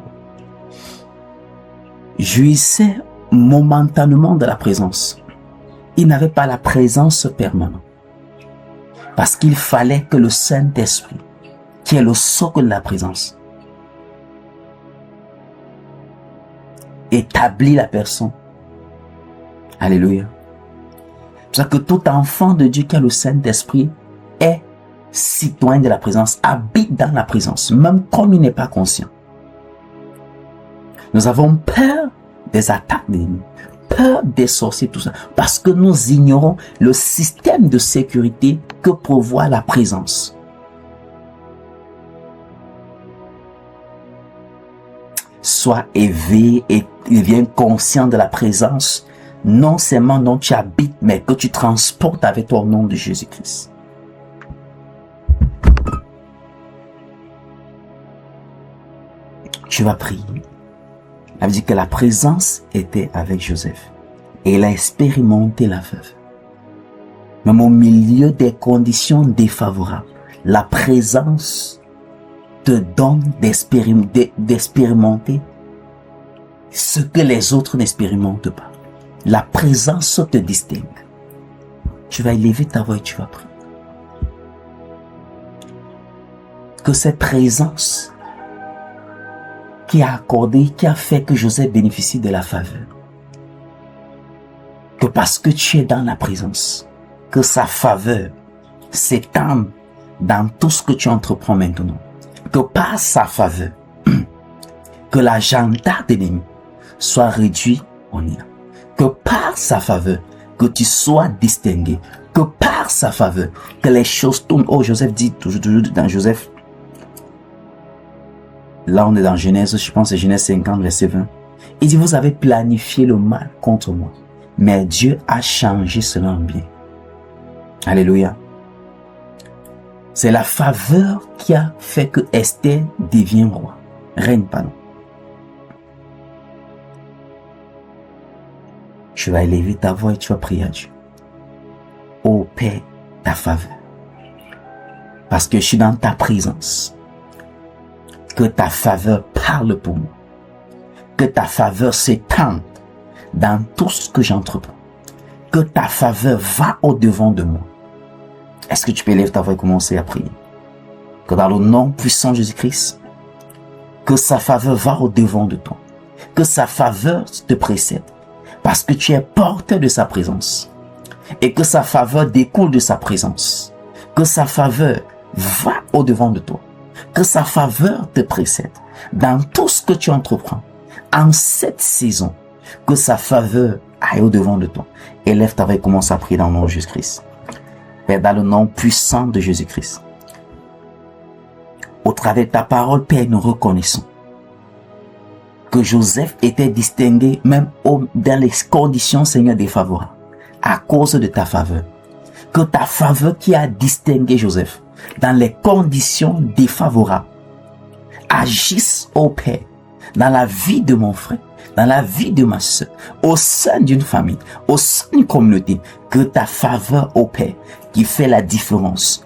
jouissaient momentanément de la présence. Ils n'avaient pas la présence permanente. Parce qu'il fallait que le Saint-Esprit, qui est le socle de la présence, établit la personne. Alléluia. C'est pour ça que tout enfant de Dieu qui a le Saint-Esprit est citoyen de la présence, habite dans la présence, même comme il n'est pas conscient. Nous avons peur des attaques d'ennemis, peur des sorciers, tout ça, parce que nous ignorons le système de sécurité que prévoit la présence. Sois éveillé et deviens conscient de la présence, non seulement dont tu habites, mais que tu transportes avec toi au nom de Jésus-Christ. Tu vas prier. Elle veut dire que la présence était avec Joseph. Et il a expérimenté la veuve. Même au milieu des conditions défavorables, la présence te donne d'expérimenter ce que les autres n'expérimentent pas. La présence te distingue. Tu vas élever ta voix et tu vas prier. Que cette présence qui a accordé, qui a fait que Joseph bénéficie de la faveur, que parce que tu es dans la présence, que sa faveur s'étende dans tout ce que tu entreprends maintenant, que par sa faveur, que l'agenda de l'ennemi soit réduit en néant, que par sa faveur, que tu sois distingué, que par sa faveur, que les choses tournent. Oh, Joseph dit toujours dans Joseph, là on est dans Genèse, je pense c'est Genèse 50, verset 20. Il dit, vous avez planifié le mal contre moi, mais Dieu a changé cela en bien. Alléluia. C'est la faveur qui a fait que Esther devienne roi. Reine, pardon. Tu vas élever ta voix et tu vas prier à Dieu. Ô Père, ta faveur. Parce que je suis dans ta présence. Que ta faveur parle pour moi. Que ta faveur s'étende dans tout ce que j'entreprends. Que ta faveur va au-devant de moi. Est-ce que tu peux élever ta voix et commencer à prier? Que dans le nom puissant de Jésus-Christ, que sa faveur va au-devant de toi. Que sa faveur te précède. Parce que tu es porteur de sa présence. Et que sa faveur découle de sa présence. Que sa faveur va au-devant de toi. Que sa faveur te précède dans tout ce que tu entreprends. En cette saison, que sa faveur aille au-devant de toi. Élève ta voix et commence à prier dans le nom de Jésus-Christ. Père, dans le nom puissant de Jésus-Christ. Au travers de ta parole, Père, nous reconnaissons que Joseph était distingué même dans les conditions, Seigneur, défavorables, à cause de ta faveur. Que ta faveur qui a distingué Joseph dans les conditions défavorables agisse, ô Père, dans la vie de mon frère, dans la vie de ma soeur, au sein d'une famille, au sein d'une communauté. Que ta faveur, ô Père, qui fait la différence,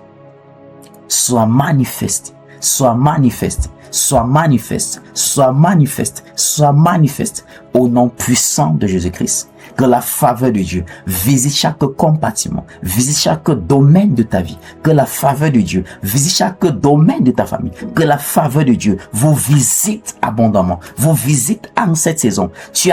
soit manifeste, soit manifeste, soit manifeste, soit manifeste, soit manifeste au nom puissant de Jésus-Christ. Que la faveur de Dieu visite chaque compartiment, visite chaque domaine de ta vie. Que la faveur de Dieu visite chaque domaine de ta famille. Que la faveur de Dieu vous visite abondamment, vous visite en cette saison. Tu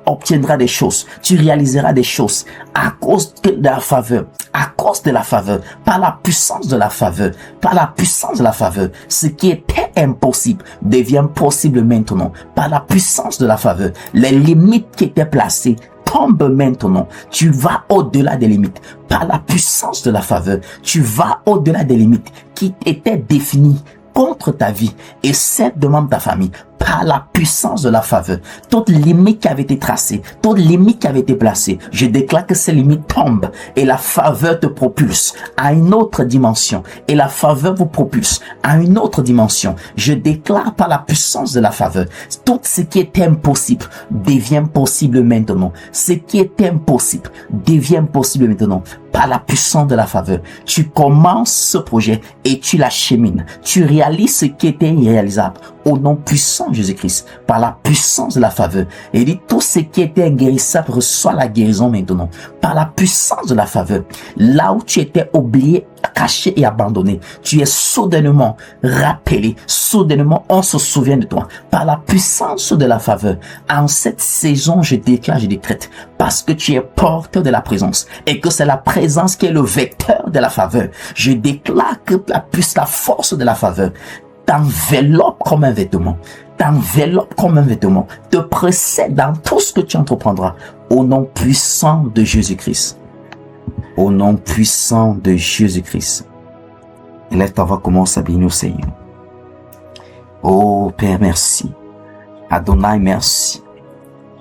obtiendras des choses, tu réaliseras des choses à cause de la faveur, à cause de la faveur, par la puissance de la faveur, par la puissance de la faveur. Ce qui était impossible devient possible maintenant, par la puissance de la faveur. Les limites qui étaient placées tombent maintenant. Tu vas au-delà des limites, par la puissance de la faveur. Tu vas au-delà des limites qui étaient définies contre ta vie et celle de membres de ta famille, par la puissance de la faveur, toute limite qui avait été tracée, toute limite qui avait été placée, je déclare que ces limites tombent et la faveur te propulse à une autre dimension et la faveur vous propulse à une autre dimension. Je déclare par la puissance de la faveur, tout ce qui était impossible devient possible maintenant. Ce qui était impossible devient possible maintenant. Par la puissance de la faveur, tu commences ce projet et tu l'achemines. Tu réalises ce qui était irréalisable au nom puissant de Jésus-Christ, par la puissance de la faveur. Et dit, tout ce qui était inguérissable reçoit la guérison maintenant, par la puissance de la faveur. Là où tu étais oublié, caché et abandonné, tu es soudainement rappelé, soudainement on se souvient de toi, par la puissance de la faveur. En cette saison, je déclare, je décrète, parce que tu es porteur de la présence et que c'est la présence qui est le vecteur de la faveur. Je déclare que la force de la faveur t'enveloppe comme un vêtement, te précède dans tout ce que tu entreprendras, au nom puissant de Jésus-Christ. Au nom puissant de Jésus-Christ. Lève ta voix, commence à bénir au Seigneur. Oh Père, merci. Adonai, merci.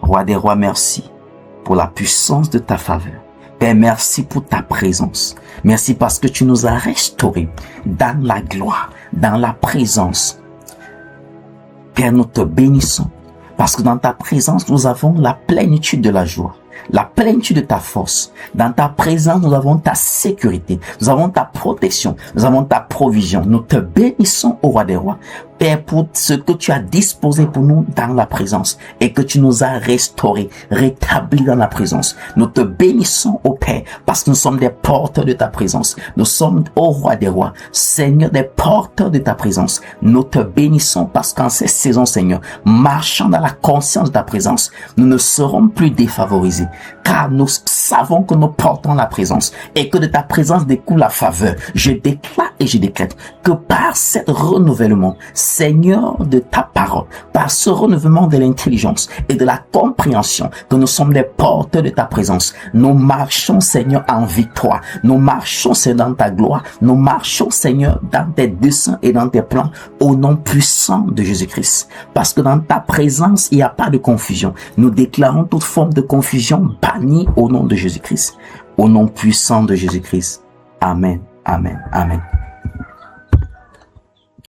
Roi des rois, merci pour la puissance de ta faveur. Père, merci pour ta présence. Merci parce que tu nous as restaurés dans la gloire, dans la présence. Père, nous te bénissons parce que dans ta présence, nous avons la plénitude de la joie, la plénitude de ta force. Dans ta présence, nous avons ta sécurité, nous avons ta protection, nous avons ta provision. Nous te bénissons, ô roi des rois. Père, pour ce que tu as disposé pour nous dans la présence et que tu nous as restaurés, rétablis dans la présence. Nous te bénissons, ô Père, parce que nous sommes des porteurs de ta présence. Nous sommes, ô roi des rois, Seigneur, des porteurs de ta présence. Nous te bénissons parce qu'en ces saisons, Seigneur, marchant dans la conscience de ta présence, nous ne serons plus défavorisés, car nous savons que nous portons la présence et que de ta présence découle la faveur. Je déclare et je décrète que par ce renouvellement, Seigneur, de ta parole, par ce renouvellement de l'intelligence et de la compréhension, que nous sommes des porteurs de ta présence, nous marchons, Seigneur, en victoire. Nous marchons, Seigneur, dans ta gloire. Nous marchons, Seigneur, dans tes desseins et dans tes plans, au nom puissant de Jésus-Christ. Parce que dans ta présence, il n'y a pas de confusion. Nous déclarons toute forme de confusion bannie au nom de Jésus-Christ. Au nom puissant de Jésus-Christ. Amen. Amen. Amen.